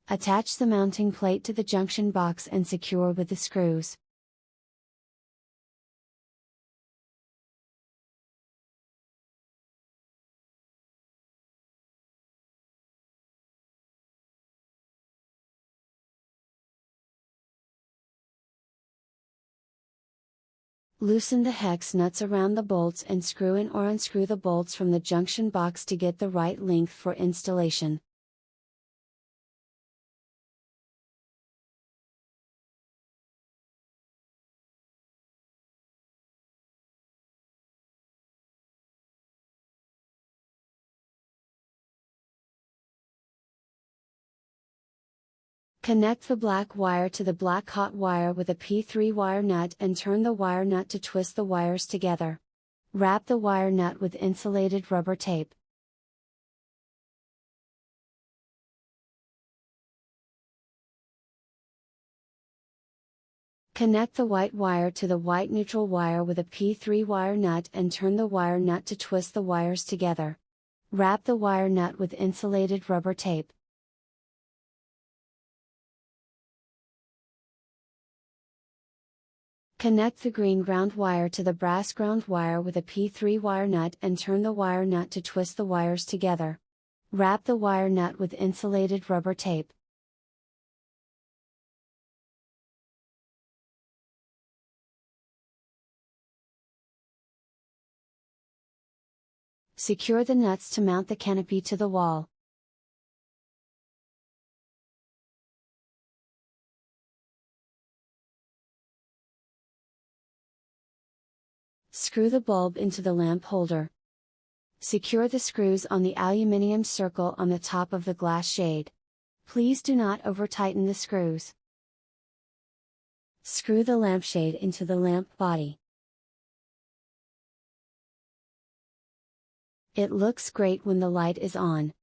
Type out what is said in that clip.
Attach the mounting plate to the junction box and secure with the screws. Loosen the hex nuts around the bolts and screw in or unscrew the bolts from the junction box to get the right length for installation. Connect the black wire to the black hot wire with a P3 wire nut and turn the wire nut to twist the wires together. Wrap the wire nut with insulated rubber tape. Connect the white wire to the white neutral wire with a P3 wire nut and turn the wire nut to twist the wires together. Wrap the wire nut with insulated rubber tape. Connect the green ground wire to the brass ground wire with a P3 wire nut and turn the wire nut to twist the wires together. Wrap the wire nut with insulated rubber tape. Secure the nuts to mount the canopy to the wall. Screw the bulb into the lamp holder. Secure the screws on the aluminium circle on the top of the glass shade. Please do not over-tighten the screws. Screw the lampshade into the lamp body. It looks great when the light is on.